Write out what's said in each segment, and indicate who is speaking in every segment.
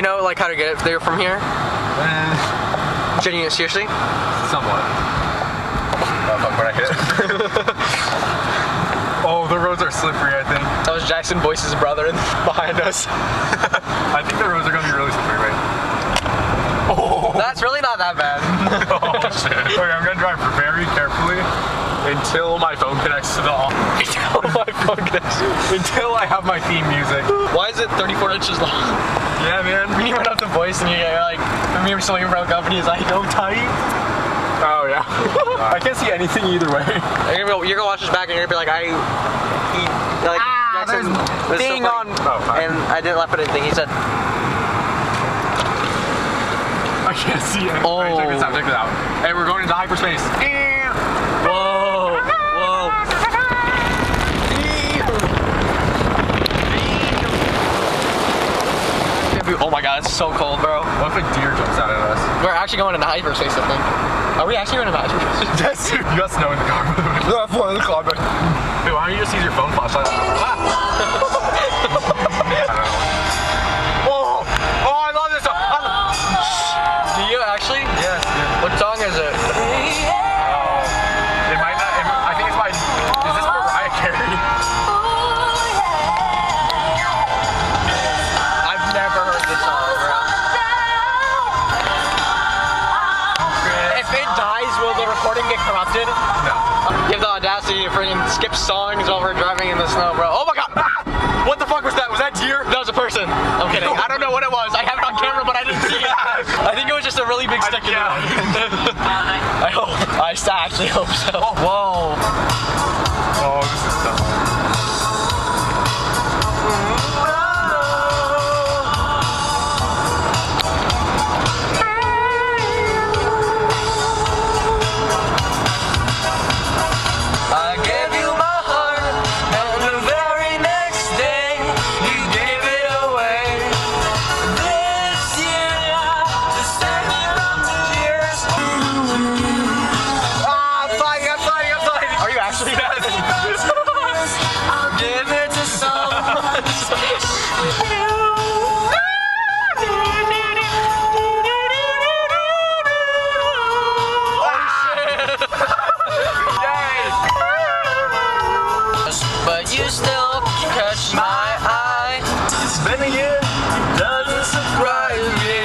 Speaker 1: You know, like how to get it there from here? Genuine, seriously?
Speaker 2: Somewhat. Oh, fuck, where'd I hit? Oh, the roads are slippery, I think.
Speaker 1: That was Jackson Boyce's brother behind us.
Speaker 2: I think the roads are gonna be really slippery, right? Oh!
Speaker 1: That's really not that bad.
Speaker 2: Oh, shit. Okay, I'm gonna drive very carefully until my phone connects to the until I have my theme music.
Speaker 1: Why is it 34 inches long?
Speaker 2: Yeah, man.
Speaker 1: When you went up to Voice and you're like, remember something broke up and he's like, no tight?
Speaker 2: Oh, yeah. I can't see anything either way.
Speaker 1: You're gonna watch this back and you're gonna be like,
Speaker 2: there's
Speaker 1: thing on, and I didn't laugh at anything. He said,
Speaker 2: I can't see it.
Speaker 1: Oh.
Speaker 2: Alright, check this out. Hey, we're going into hyperspace.
Speaker 1: whoa, whoa. Oh my god, it's so cold, bro.
Speaker 2: What if a deer jumps out at us?
Speaker 1: We're actually going into hyperspace, I think. Are we actually going into hyperspace?
Speaker 2: Yes, dude. You got snow in the car, by the way. No, I'm in the car, but... Hey, why don't you just use your phone flashlight? Oh, I love this song.
Speaker 1: Do you actually?
Speaker 2: Yes, dude.
Speaker 1: What song is it?
Speaker 2: It might not... I think it's by... Is this Mariah Carey?
Speaker 1: I've never heard this song, bro. If it dies, will the recording get corrupted?
Speaker 2: No.
Speaker 1: You have the audacity to freaking skip songs while we're driving in the snow, bro. Oh my god! What the fuck was that? Was that deer? That was a person. I'm kidding. I don't know what it was. I have it on camera, but I didn't see it. I think it was just a really big stick in there. I hope. I actually hope so. Whoa.
Speaker 2: Oh, this is dumb.
Speaker 1: But you still catch my eye.
Speaker 2: It's been a year, it doesn't surprise me.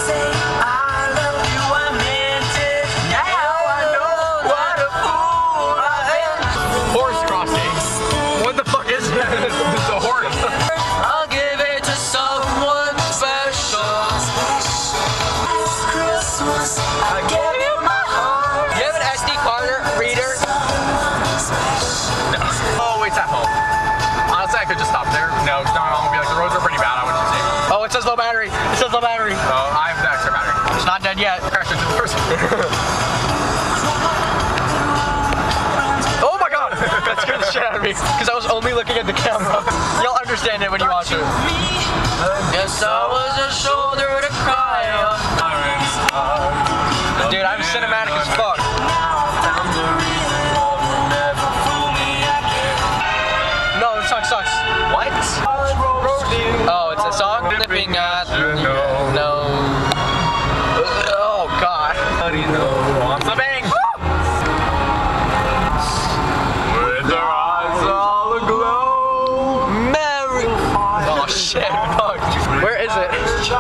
Speaker 1: Say I love you, I meant it. Now I know what a fool I am.
Speaker 2: Horse crossing. What the fuck is that? It's a horse.
Speaker 1: I'll give it to someone special. Christmas, I give you my heart. You have an SD card reader?
Speaker 2: No. Oh, wait, it's at home. Honestly, I could just stop there. No, it's not home. Be like, the roads are pretty bad. I wouldn't say.
Speaker 1: Oh, it says low battery. It says low battery.
Speaker 2: Oh, I have the extra battery.
Speaker 1: It's not dead yet.
Speaker 2: Crash into the person.
Speaker 1: Oh my god! That scared the shit out of me. Because I was only looking at the camera. You'll understand it when you watch it. Guess I was a shoulder to cry on. Dude, I'm cinematic as fuck. No, this song sucks. What? Oh, it's a song? Nipping at the no. Oh god.
Speaker 2: On the bang! With their eyes all aglow.
Speaker 1: Merry. Oh shit, fuck. Where is it?
Speaker 2: It's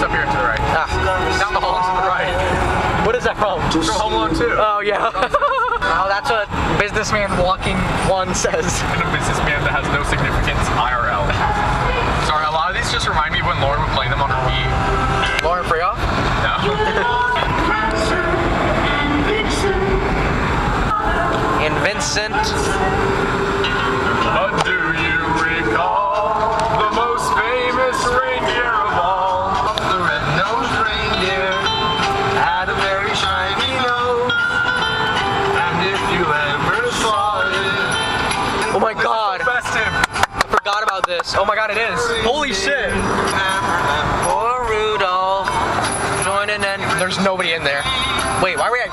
Speaker 2: up here to the right. Down the hall to the right.
Speaker 1: What is that from?
Speaker 2: From Home Alone 2.
Speaker 1: Oh yeah. Oh, that's what businessman walking one says.
Speaker 2: And a businessman that has no significance, IRL. Sorry, a lot of these just remind me of when Lauren would play them on her Wii.
Speaker 1: Lauren Freoff?
Speaker 2: No.
Speaker 1: And Vincent.
Speaker 2: But do you recall the most famous reindeer of all? The red-nosed reindeer had a very shiny nose. And if you ever saw it...
Speaker 1: Oh my god.
Speaker 2: Festive.
Speaker 1: I forgot about this. Oh my god, it is. Holy shit. Poor Rudolph. Joining in. There's nobody in there. Wait, why are we at